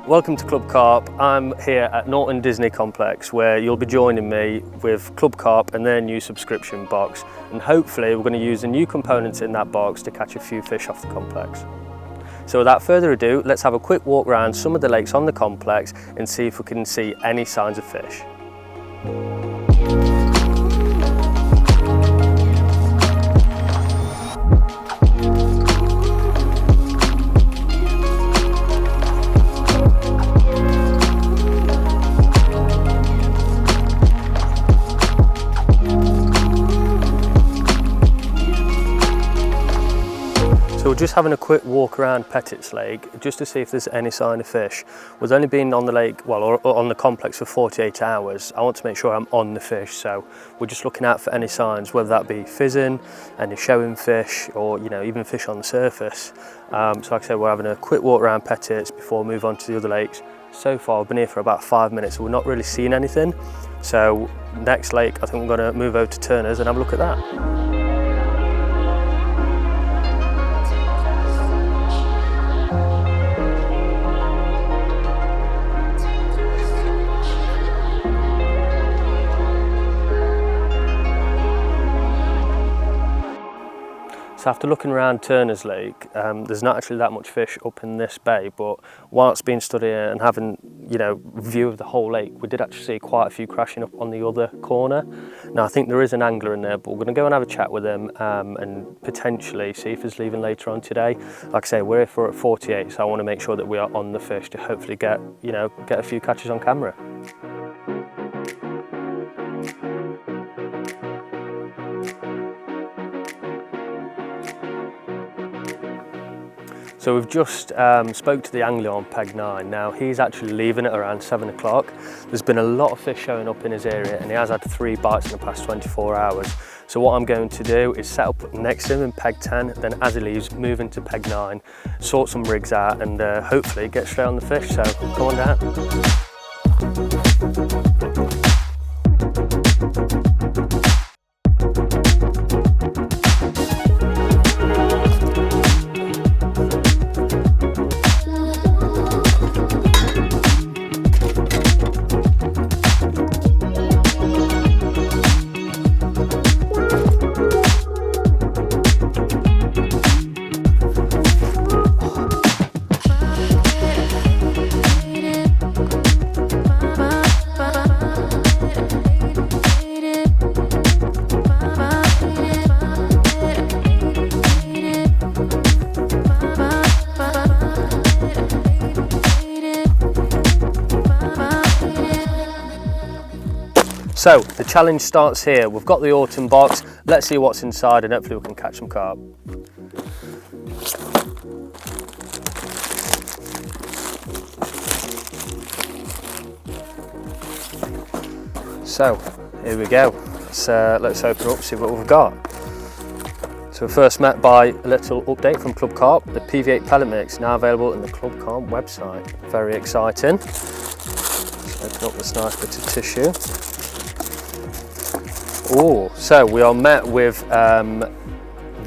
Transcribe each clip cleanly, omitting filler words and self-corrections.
Welcome to ClubCarp. I'm here at Norton Disney complex where you'll be joining me with ClubCarp and their new subscription box, and hopefully we're going to use the new components in that box to catch a few fish off the complex. So without further ado, let's have a quick walk around some of the lakes on the complex and see if we can see any signs of fish. So we're just having a quick walk around Pettit's Lake just to see if there's any sign of fish. We've only been on the lake, well, or on the complex for 48 hours. I want to make sure I'm on the fish, so we're just looking out for any signs, whether that be fizzing, any showing fish, or even fish on the surface. So like I said, we're having a quick walk around Pettit's before we move on to the other lakes. So far, I've been here for about 5 minutes, so we're not really seeing anything. So next lake, I think we're going to move over to Turner's and have a look at that. So after looking around Turner's Lake, there's not actually that much fish up in this bay, but whilst being stood here and having, view of the whole lake, we did actually see quite a few crashing up on the other corner. Now I think there is an angler in there, but we're going to go and have a chat with him and potentially see if he's leaving later on today. Like I say, we're here for 48, so I want to make sure that we are on the fish to hopefully get a few catches on camera. So we've just spoke to the angler on Peg 9. Now he's actually leaving at around 7 o'clock. There's been a lot of fish showing up in his area and he has had 3 bites in the past 24 hours. So what I'm going to do is set up next to him in Peg 10, then as he leaves, move into Peg 9, sort some rigs out and hopefully get straight on the fish. So come on down. So the challenge starts here. We've got the autumn box. Let's see what's inside and hopefully we can catch some carp. So here we go. Let's open up, see what we've got. So we're first met by a little update from ClubCarp. The PV8 pellet mix now available in the ClubCarp website. Very exciting. Let's open up this nice bit of tissue. Oh, so we are met with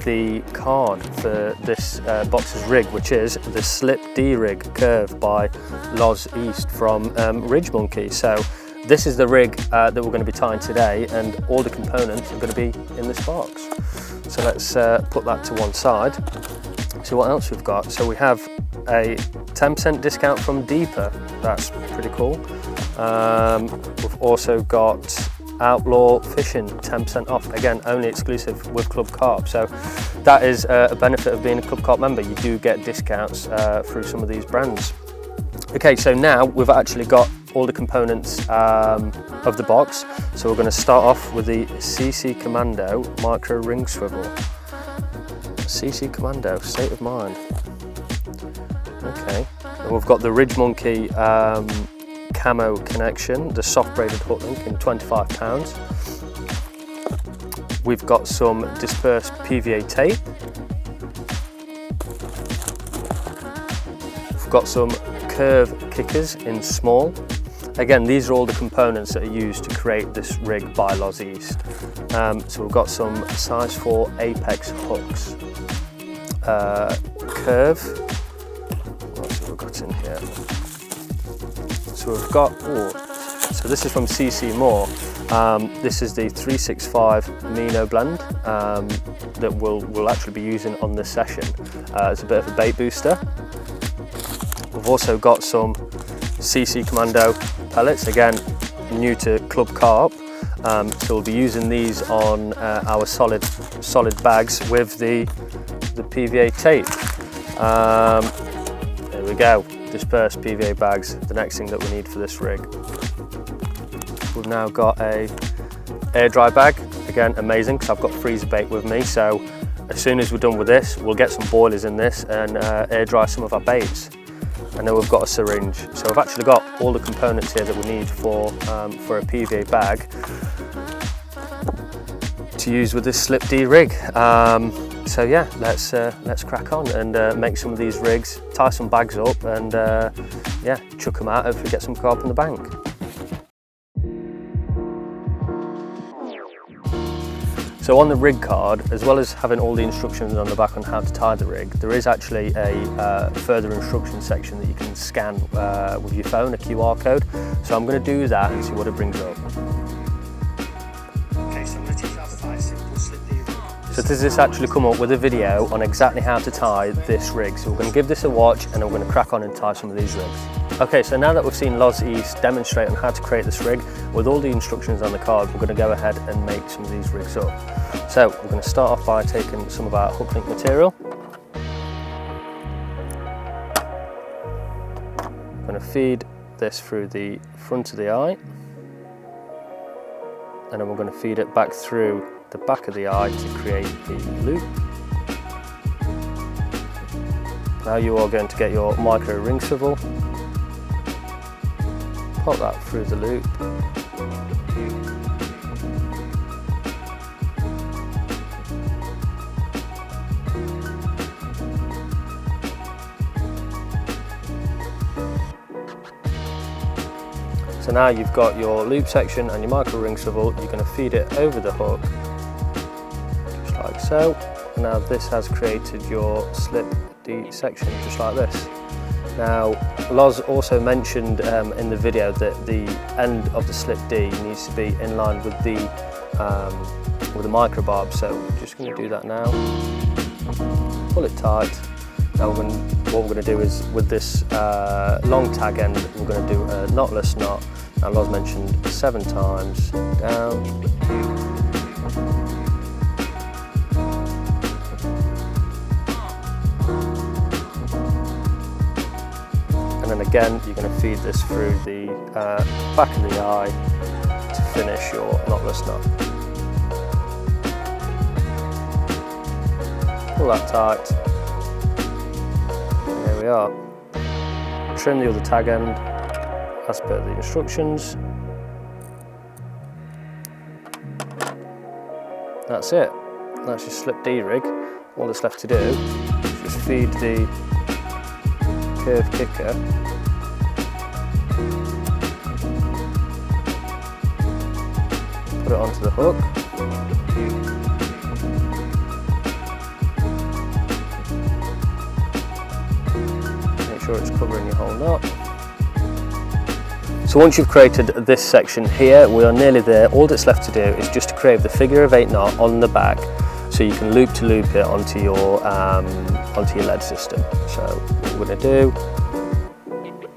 the card for this box's rig, which is the Slip D rig curve by Loz East from Ridgemonkey. So this is the rig that we're going to be tying today, and all the components are going to be in this box. So let's put that to one side. So what else we've got? So we have a 10% discount from Deeper. That's pretty cool. We've also got Outlaw Fishing 10% off, again only exclusive with ClubCarp. So that is a benefit of being a ClubCarp member. You do get discounts through some of these brands. Okay, so now we've actually got all the components of the box. So we're going to start off with the CC Commando micro ring swivel. CC Commando, state of mind. Okay, and we've got the Ridgemonkey camo connection, the soft braided hook link in £25. We've got some dispersed PVA tape. We've got some curve kickers in small. Again, these are all the components that are used to create this rig by Loz East. So we've got some size 4 Apex hooks. Curve. What else have we got in here? So we've got, so this is from CCMoore. This is the 365 amino blend that we'll actually be using on this session. It's a bit of a bait booster. We've also got some CC Commando pellets, again new to ClubCarp. So we'll be using these on our solid bags with the PVA tape. There we go, dispersed PVA bags, the next thing that we need for this rig. We've now got a air dry bag, again amazing because I've got freezer bait with me, so as soon as we're done with this we'll get some boilers in this and air dry some of our baits. And then we've got a syringe, so we've actually got all the components here that we need for a PVA bag to use with this Slip D rig. So yeah, let's crack on and make some of these rigs, tie some bags up, and yeah, chuck them out, hopefully get some carp in the bank. So on the rig card, as well as having all the instructions on the back on how to tie the rig, there is actually a further instruction section that you can scan with your phone, a QR code. So I'm going to do that and see what it brings up. Okay, so I'm going to teach you how to tie a simple Slip D rig. So does this actually come up with a video on exactly how to tie this rig? So we're going to give this a watch and then we're going to crack on and tie some of these rigs. Okay, so now that we've seen Loz East demonstrate on how to create this rig, with all the instructions on the card, we're going to go ahead and make some of these rigs up. So we're going to start off by taking some of our hook link material. I'm going to feed this through the front of the eye, and then we're going to feed it back through the back of the eye to create the loop. Now you are going to get your micro ring swivel, pop that through the loop, so now you've got your loop section and your micro ring swivel. You're going to feed it over the hook, just like so. Now this has created your Slip D section, just like this. Now, Loz also mentioned in the video that the end of the Slip D needs to be in line with the microbarb, so we're just going to do that now. Pull it tight. Now what we're going to do is, with this long tag end, we're going to do a knotless knot. Now Loz mentioned 7 times, down. And then again, you're going to feed this through the back of the eye to finish your knotless knot. Pull that tight. And there we are. Trim the other tag end as per the instructions. That's it. That's your Slip D rig. All that's left to do is just feed the curve kicker put it onto the hook, make sure it's covering your whole knot. So once you've created this section here, we are nearly there. All that's left to do is just to create the figure of 8 knot on the back, so you can loop to loop it onto your lead system. So what we're going to do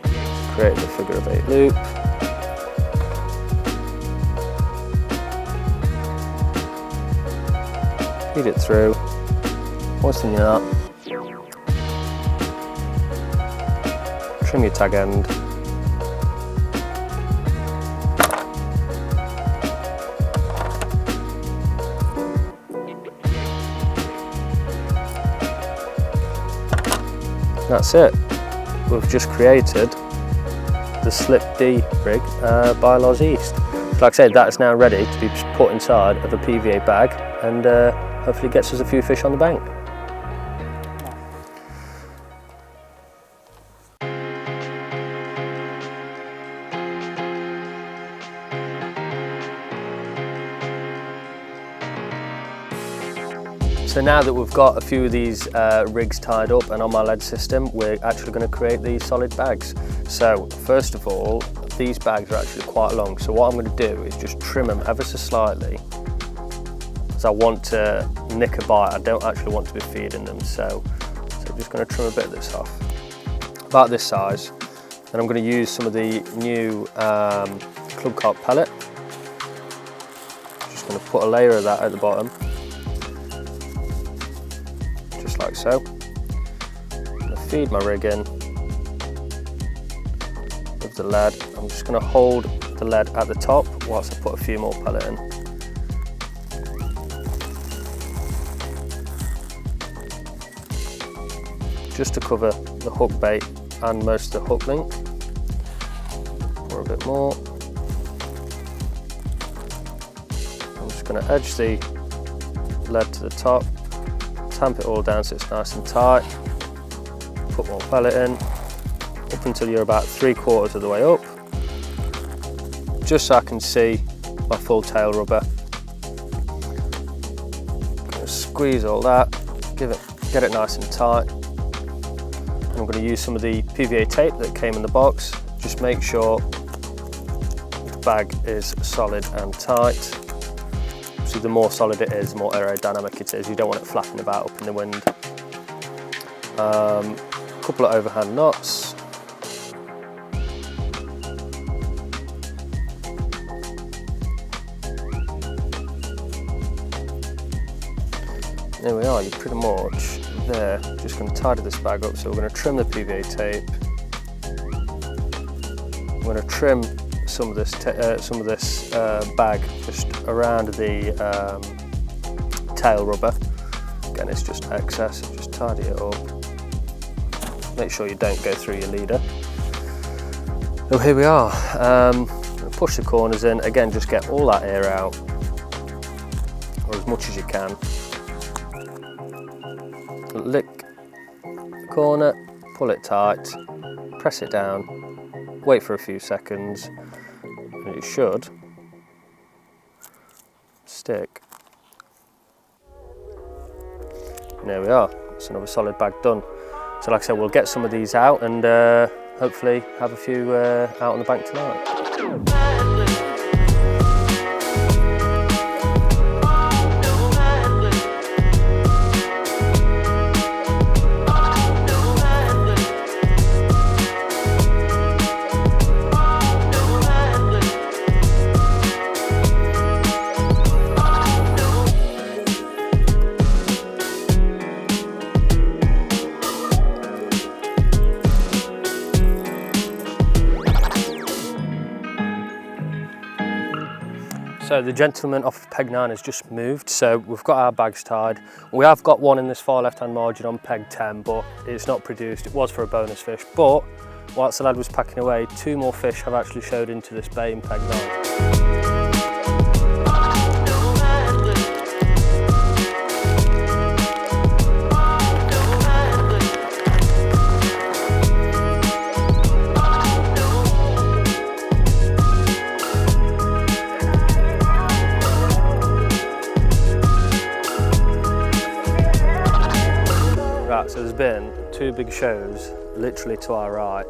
is create the figure of 8 loop. Feed it through, moisten your knot, trim your tag end, that's it. We've just created the Slip D rig by Loz East. So like I said, that is now ready to be put inside of a PVA bag and hopefully gets us a few fish on the bank. So now that we've got a few of these rigs tied up and on my lead system, we're actually going to create these solid bags. So first of all, these bags are actually quite long, so what I'm going to do is just trim them ever so slightly, as I want to nick a bite. I don't actually want to be feeding them, so I'm just going to trim a bit of this off, about this size. And I'm going to use some of the new ClubCarp pellet. Just going to put a layer of that at the bottom, just like so. I'm going to feed my rig in with the lead. I'm just going to hold the lead at the top whilst I put a few more pellet in. Just to cover the hook bait and most of the hook link. Pour a bit more. I'm just going to edge the lead to the top, tamp it all down so it's nice and tight. Put more pellet in, up until you're about 3/4 of the way up, just so I can see my full tail rubber. Gonna squeeze all that, get it nice and tight. I'm going to use some of the PVA tape that came in the box. Just make sure the bag is solid and tight. So the more solid it is, the more aerodynamic it is. You don't want it flapping about up in the wind. A couple of overhand knots. There we are, you're pretty much there. Just going to tidy this bag up. So we're going to trim the PVA tape. I'm going to trim some of this bag just around the tail rubber. Again, it's just excess, so just tidy it up. Make sure you don't go through your leader. So here we are. Push the corners in. Again, just get all that air out, or as much as you can. Lick the corner, pull it tight, press it down, wait for a few seconds, and it should stick. And there we are, that's another solid bag done. So like I said, we'll get some of these out and hopefully have a few out on the bank tonight. So the gentleman off of peg 9 has just moved, so we've got our bags tied. We have got one in this far left hand margin on peg 10, but it's not produced. It was for a bonus fish, but whilst the lad was packing away, 2 more fish have actually showed into this bay in peg 9. So there's been 2 big shows literally to our right.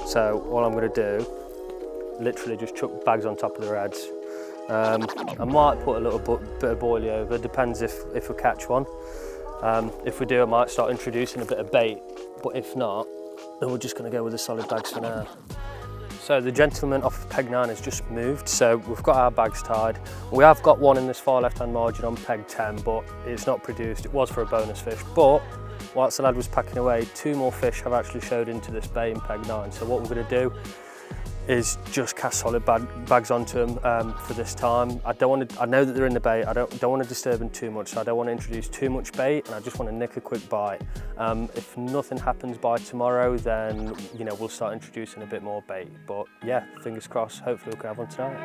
So what I'm going to do, literally just chuck bags on top of the reds. I might put a little bit of boilie over, depends if we catch one. If we do, I might start introducing a bit of bait, but if not, then we're just going to go with the solid bags for now. So the gentleman off of peg 9 has just moved, so we've got our bags tied. We have got one in this far left hand margin on peg 10, but it's not produced. It was for a bonus fish, but whilst the lad was packing away, 2 more fish have actually showed into this bay in peg 9. So what we're going to do is just cast solid bags onto them for this time. I know that they're in the bait. I don't want to disturb them too much, so I don't want to introduce too much bait, and I just want to nick a quick bite. If nothing happens by tomorrow, then we'll start introducing a bit more bait. But yeah, fingers crossed. Hopefully we can have one tonight.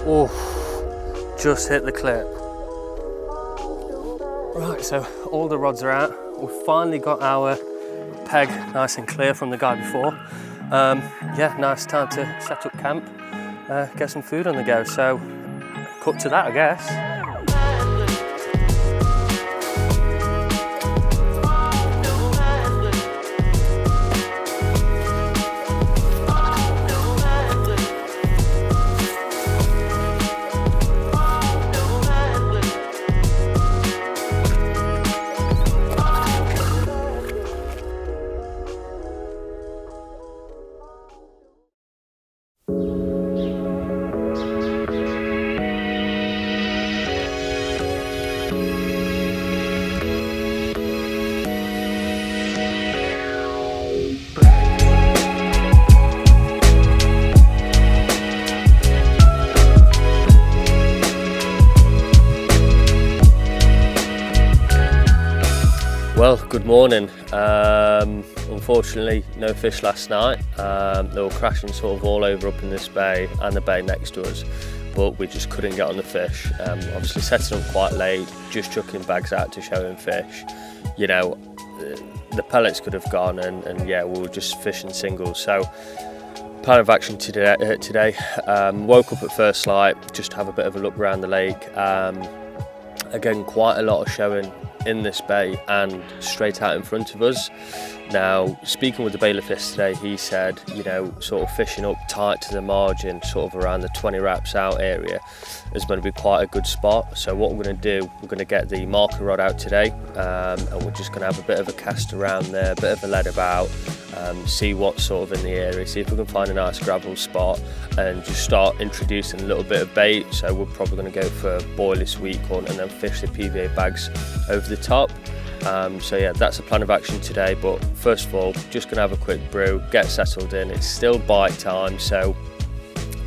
Oh, just hit the clip. Right, so all the rods are out. We've finally got our peg nice and clear from the guy before. Yeah, nice time to set up camp, get some food on the go. So, cut to that, I guess. Well, good morning. Unfortunately, no fish last night. They were crashing sort of all over up in this bay and the bay next to us, but we just couldn't get on the fish. Obviously setting up quite late, just chucking bags out to show him fish. You know, the pellets could have gone and yeah, we were just fishing singles. So plan of action today, woke up at first light, just to have a bit of a look around the lake. Again, quite a lot of showing in this bay and straight out in front of us. Now, speaking with the bailiff yesterday, he said, you know, sort of fishing up tight to the margin, sort of around the 20 wraps out area, is going to be quite a good spot. So what we're going to do, we're going to get the marker rod out today, and we're just going to have a bit of a cast around there, a bit of a lead about, see what's sort of in the area, see if we can find a nice gravel spot and just start introducing a little bit of bait. So we're probably going to go for boilie sweet corn and then fish the PVA bags over the top. So yeah, that's the plan of action today, but first of all, just going to have a quick brew, get settled in. It's still bite time, so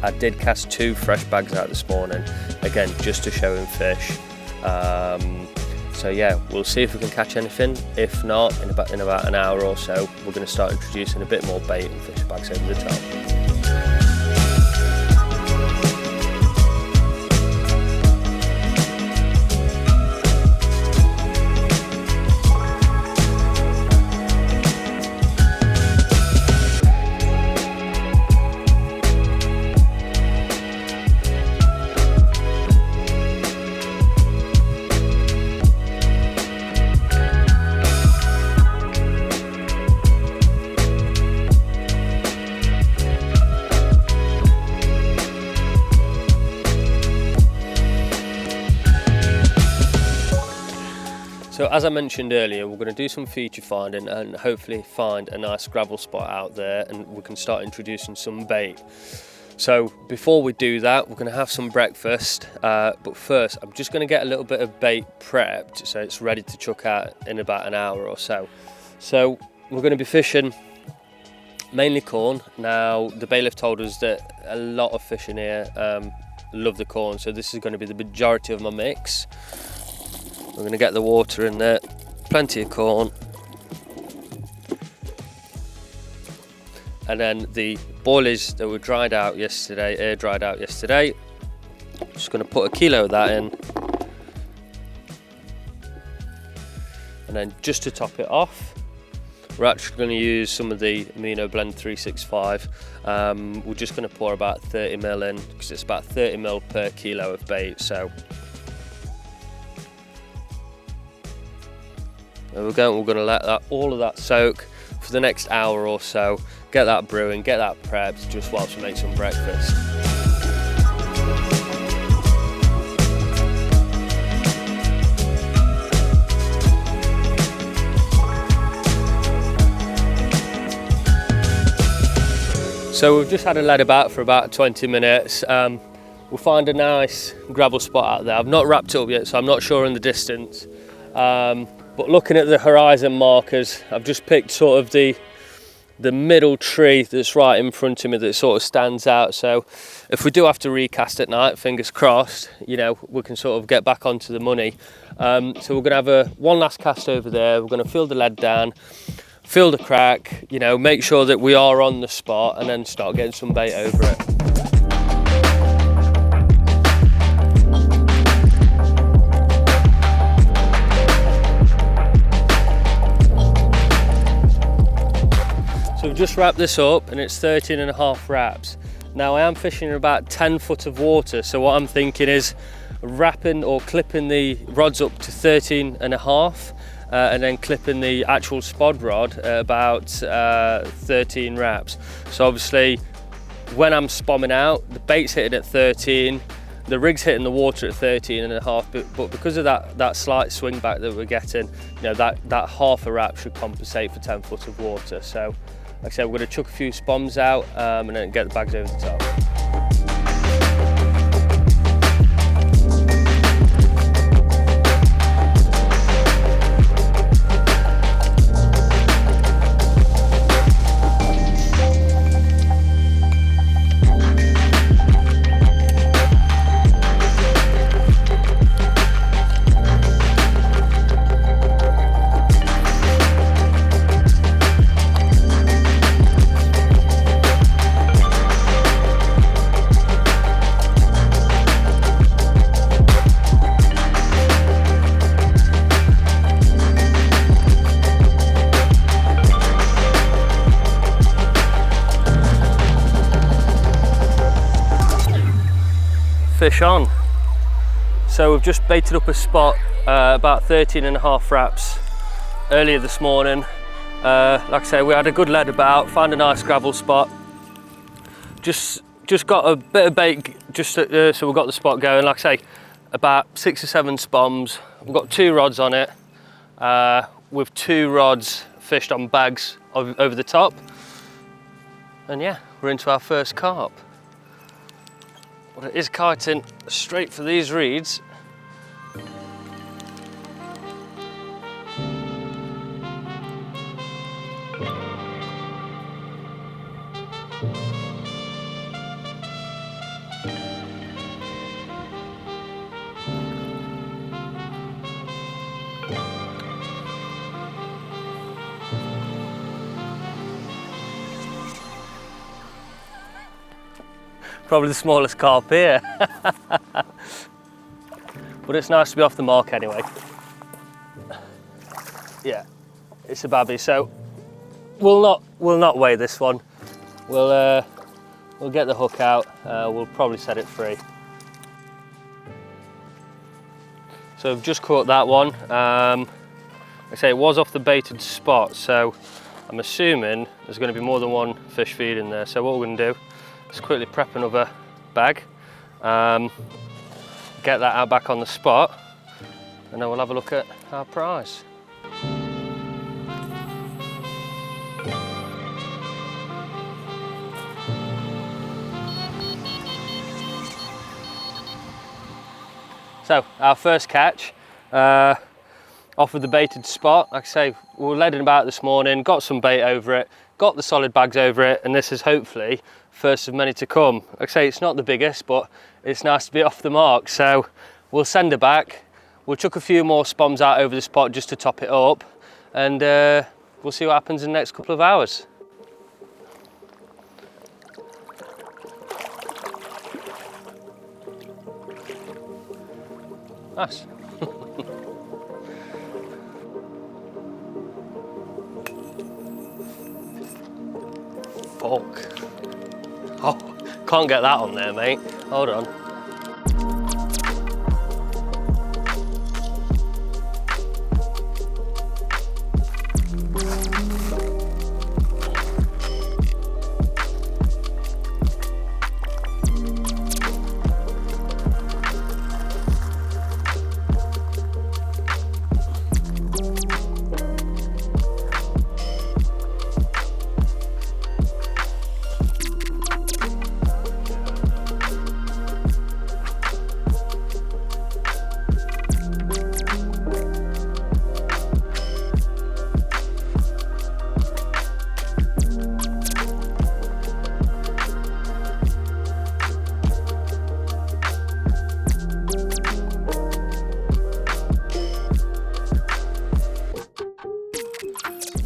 I did cast 2 fresh bags out this morning, again, just to show him fish. So yeah, we'll see if we can catch anything. If not, in about an hour or so, we're going to start introducing a bit more bait and fish bags over the top. So as I mentioned earlier, we're going to do some feature finding and hopefully find a nice gravel spot out there, and we can start introducing some bait. So before we do that, we're going to have some breakfast, but first I'm just going to get a little bit of bait prepped so it's ready to chuck out in about an hour or so. So we're going to be fishing mainly corn. Now the bailiff told us that a lot of fish in here love the corn, so this is going to be the majority of my mix. We're going to get the water in there, plenty of corn, and then the boilies that were dried out yesterday, air dried out yesterday, just going to put 1 kilo of that in, and then just to top it off, we're actually going to use some of the Amino Blend 365. We're just going to pour about 30 ml in, because it's about 30 ml per kilo of bait. So there we go. We're going to let all of that soak for the next hour or so, get that brewing, get that prepped, just whilst we make some breakfast. So we've just had a lead about for about 20 minutes. We'll find a nice gravel spot out there. I've not wrapped it up yet, so I'm not sure in the distance. But looking at the horizon markers, I've just picked sort of the middle tree that's right in front of me that sort of stands out. So if we do have to recast at night, fingers crossed, you know, we can sort of get back onto the money. So we're going to have one last cast over there. We're going to fill the lead down, fill the crack, you know, make sure that we are on the spot, and then start getting some bait over it. just wrapped this up and it's 13.5 wraps. Now I am fishing in about 10 foot of water, so what I'm thinking is wrapping or clipping the rods up to 13.5 and then clipping the actual spod rod at about 13 wraps. So obviously when I'm spomming out, the bait's hitting at 13, the rig's hitting the water at 13.5, but because of that slight swing back that we're getting, you know, that half a wrap should compensate for 10 foot of water. So like I said, we're going to chuck a few spoms out and then get the bags over the top. Fish on. So we've just baited up a spot about 13.5 wraps earlier this morning. Like I say, we had a good lead about, found a nice gravel spot. Just got a bit of bait so we've got the spot going. Like I say, about 6 or 7 spoms. We've got 2 rods on it, with 2 rods fished on bags over the top. And yeah, we're into our first carp. But it is kiting straight for these reeds. Probably the smallest carp here. But it's nice to be off the mark anyway. Yeah, it's a babby, so we'll not weigh this one. We'll get the hook out, we'll probably set it free. So I've just caught that one. Like I say, it was off the baited spot, so I'm assuming there's going to be more than one fish feed in there. So what we're going to do, let's quickly prep another bag, get that out back on the spot, and then we'll have a look at our prize. So our first catch, off of the baited spot. Like I say, we were leading about this morning, got some bait over it, got the solid bags over it, and this is hopefully first of many to come. Like I say, it's not the biggest, but it's nice to be off the mark. So we'll send her back. We'll chuck a few more spoms out over the spot just to top it up, and we'll see what happens in the next couple of hours. Nice. Bulk. Oh, can't get that on there, mate. Hold on.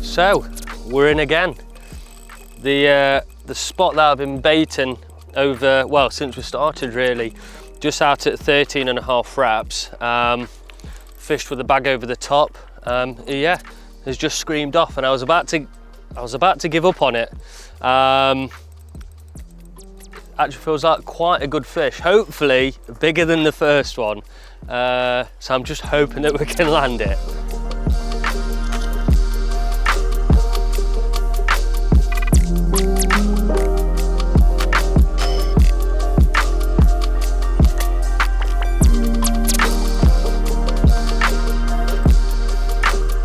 So we're in again. The spot that I've been baiting over, well, since we started really, just out at 13.5 wraps, fished with a bag over the top. Yeah, has just screamed off, and I was about to I was about to give up on it. Actually feels like quite a good fish. Hopefully bigger than the first one. So I'm just hoping that we can land it.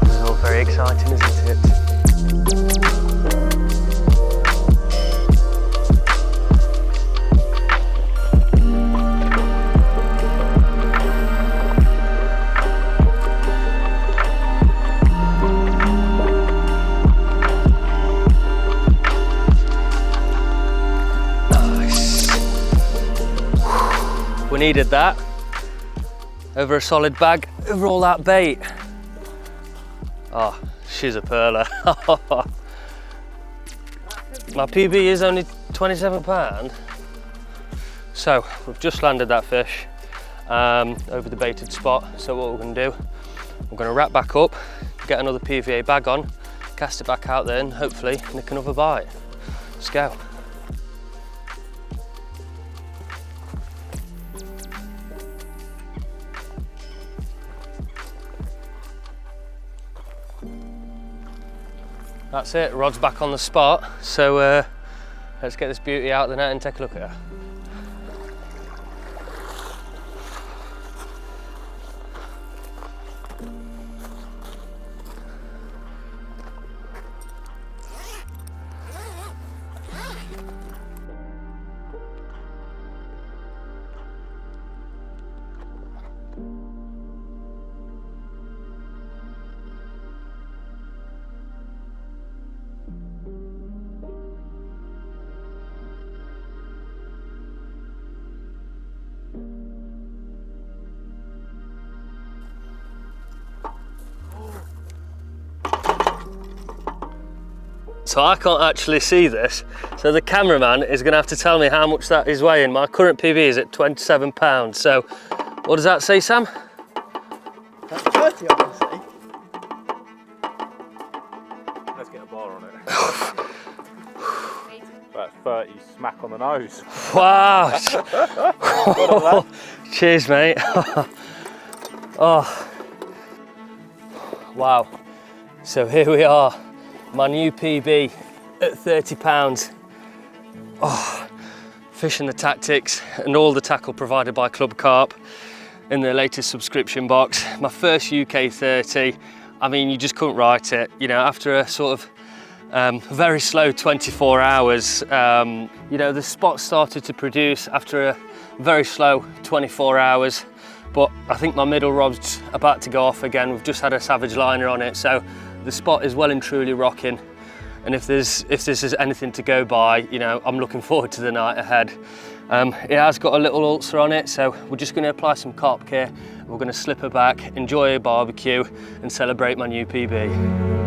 This is all very exciting, isn't it? We needed that. Over a solid bag, over all that bait. Oh, she's a perler. My PB is only £27. So we've just landed that fish over the baited spot. So what we're going to do, I'm going to wrap back up, get another PVA bag on, cast it back out there and hopefully nick another bite. Let's go. That's it, rod's back on the spot. So let's get this beauty out of the net and take a look at her. So I can't actually see this, so the cameraman is going to have to tell me how much that is weighing. My current PB is at £27, so what does that say, Sam? That's 30, I can see. Let's get a bar on it. About 30 smack on the nose. Wow! Cheers, mate. Oh, wow. So here we are. My new PB at £30. Oh, fish and the tactics and all the tackle provided by ClubCarp in their latest subscription box. My first UK 30. I mean, you just couldn't write it. You know, after a sort of very slow 24 hours, you know, the spot started to produce after a very slow 24 hours. But I think my middle rod's about to go off again. We've just had a savage liner on it, so the spot is well and truly rocking. And if this is anything to go by, you know, I'm looking forward to the night ahead. It has got a little ulcer on it, so we're just going to apply some Carp care. We're going to slip her back, enjoy a barbecue, and celebrate my new PB.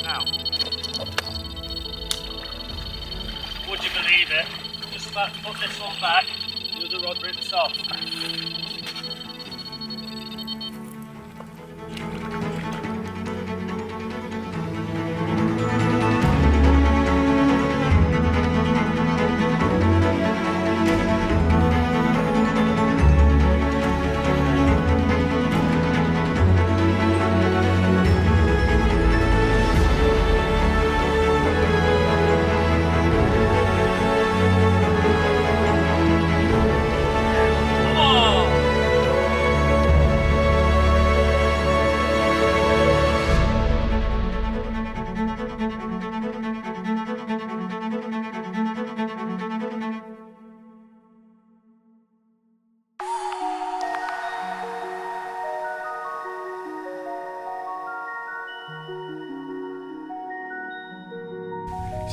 Now. Would you believe it? Just about to put this one back, the other rod rips off.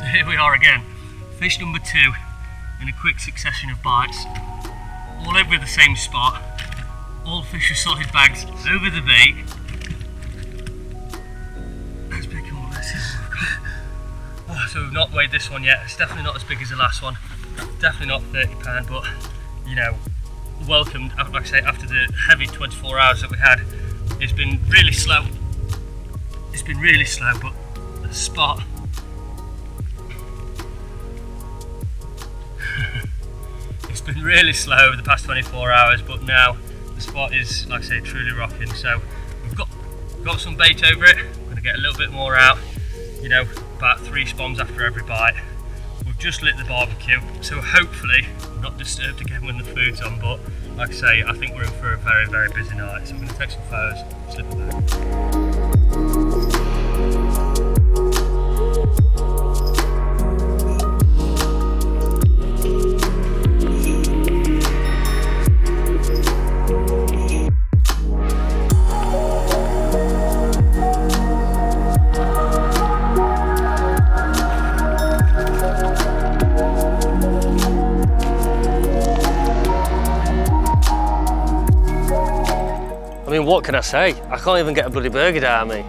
here we are again. Fish number 2 in a quick succession of bites, all over the same spot. All fish with solid bags over the bait. Let's pick them up, let's see what we've got. Oh, so we've not weighed this one yet. It's definitely not as big as the last one. Definitely not 30 pound, but you know, welcomed, like I say, after the heavy 24 hours that we had. It's been really slow. It's been really slow, but the spot it's been really slow over the past 24 hours, but now the spot is, like I say, truly rocking. So we've got some bait over it. We're going to get a little bit more out, you know, about 3 spawns after every bite. We've just lit the barbecue, so hopefully we're not disturbed again when the food's on, but like I say, I think we're in for a very, very busy night. So I'm going to take some photos, slip it back. I mean, what can I say? I can't even get a bloody burger down me.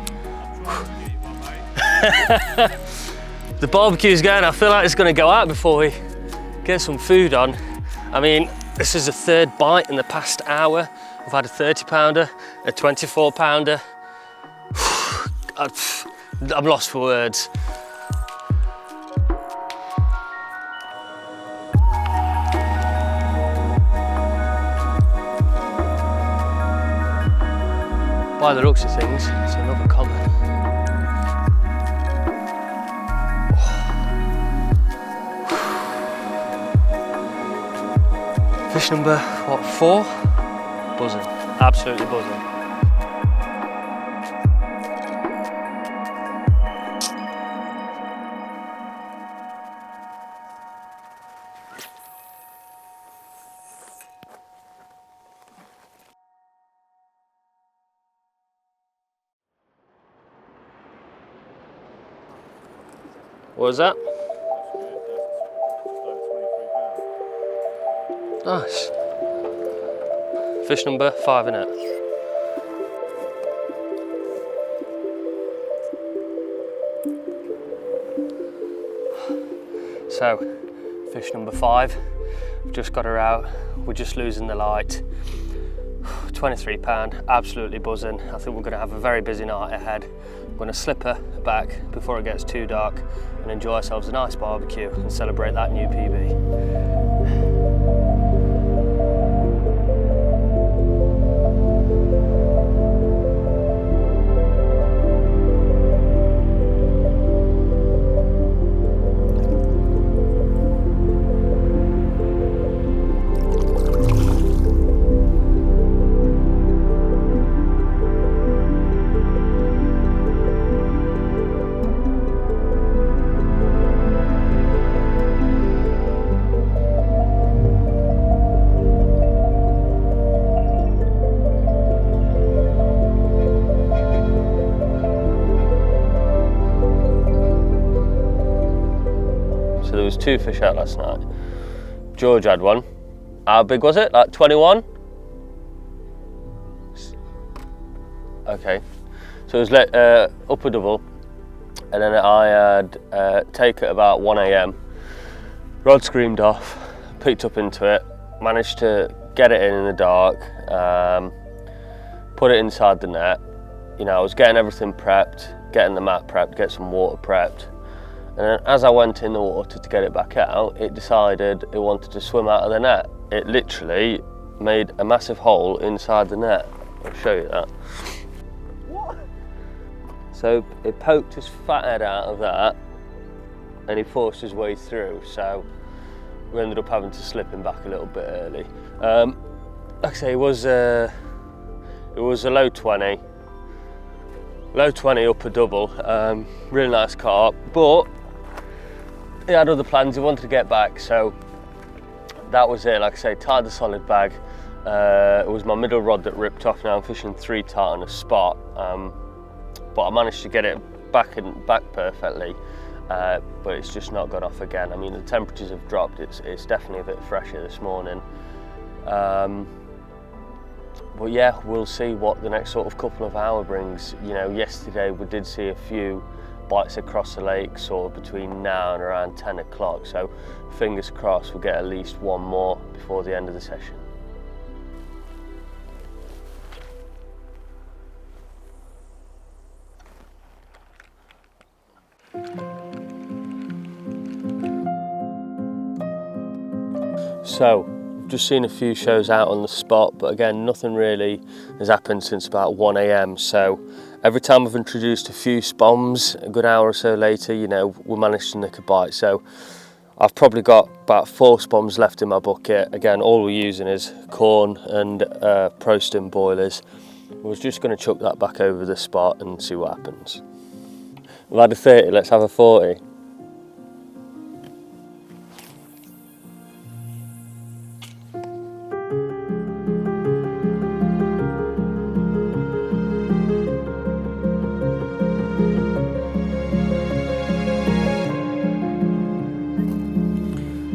The barbecue's going. I feel like it's going to go out before we get some food on. I mean, this is the 3rd bite in the past hour. I've had a 30 pounder, a 24 pounder. I'm lost for words. By the looks of things, it's another common. Oh. Fish number, what, 4? Buzzing, absolutely buzzing. What was that? Nice. Fish number 5 in it. So, fish number 5. We've just got her out. We're just losing the light. 23 pound, absolutely buzzing. I think we're going to have a very busy night ahead. I'm going to slip her back before it gets too dark and enjoy ourselves a nice barbecue and celebrate that new PB. So there was 2 fish out last night. George had one. How big was it? Like 21? Okay. So it was upper double, and then I had take at about 1 AM. Rod screamed off, picked up into it, managed to get it in the dark, put it inside the net. You know, I was getting everything prepped, getting the mat prepped, get some water prepped. And then as I went in the water to get it back out, it decided it wanted to swim out of the net. It literally made a massive hole inside the net. I'll show you that. What? So it poked his fat head out of that and he forced his way through. So we ended up having to slip him back a little bit early. Like I say, it was a low 20 upper double. Really nice carp, but he had other plans. He wanted to get back, so that was it. Like I say, tied the solid bag. It was my middle rod that ripped off. Now I'm fishing 3 tight on a spot, but I managed to get it back perfectly. but it's just not got off again. I mean, the temperatures have dropped. It's definitely a bit fresher this morning. But yeah, we'll see what the next sort of couple of hours brings. You know, yesterday we did see a few bites across the lake sort of between now and around 10 o'clock, so fingers crossed we'll get at least one more before the end of the session. So, just seen a few shows out on the spot, but again, nothing really has happened since about 1 AM. So every time I've introduced a few spoms, a good hour or so later, you know, we managed to nick a bite. So I've probably got about 4 spoms left in my bucket. Again, all we're using is corn and Proston boilers. I was just going to chuck that back over the spot and see what happens. We've had a 30, let's have a 40.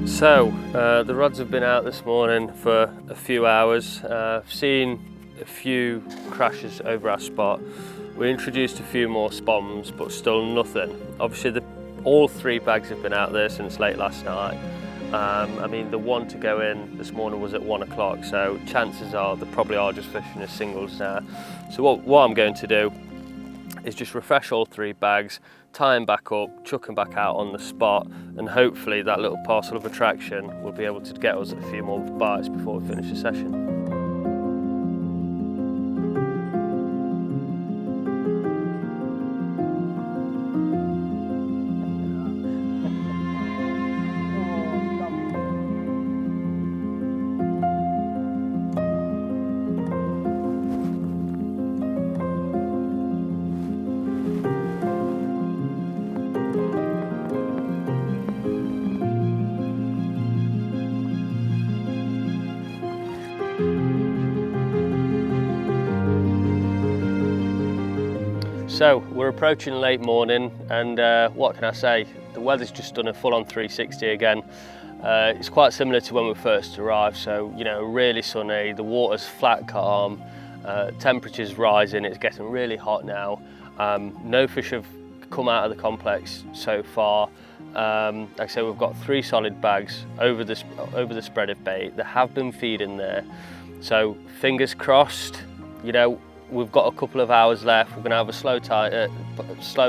So, the rods have been out this morning for a few hours. I've seen a few crashes over our spot. We introduced a few more spoms, but still nothing. Obviously, all 3 bags have been out there since late last night. I mean, the one to go in this morning was at 1 o'clock, so chances are they probably are just fishing as singles now. So what I'm going to do is just refresh all 3 bags, tie them back up, chuck them back out on the spot, and hopefully that little parcel of attraction will be able to get us a few more bites before we finish the session. So we're approaching late morning, and what can I say? The weather's just done a full-on 360 again. It's quite similar to when we first arrived, so you know, really sunny, the water's flat calm, temperature's rising, it's getting really hot now. No fish have come out of the complex so far. Like I say, we've got 3 solid bags over the spread of bait. There have been feed in there, so fingers crossed. You know, we've got a couple of hours left. We're going to have a slow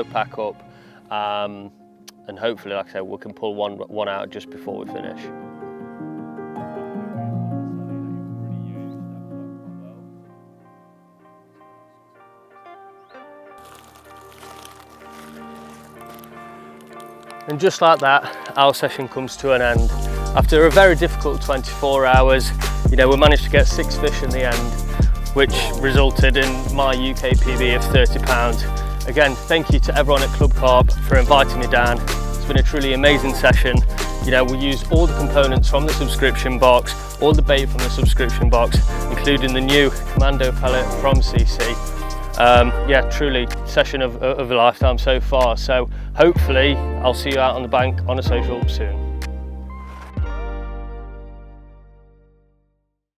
pack up, and hopefully, like I said, we can pull one out just before we finish. And just like that, our session comes to an end. After a very difficult 24 hours, you know, we managed to get 6 fish in the end, which resulted in my UK PB of £30. Again, thank you to everyone at ClubCarp for inviting me down. It's been a truly amazing session. You know, we used all the components from the subscription box, all the bait from the subscription box, including the new Commando pellet from CC. Yeah, truly session of a lifetime so far. So hopefully I'll see you out on the bank on a social soon.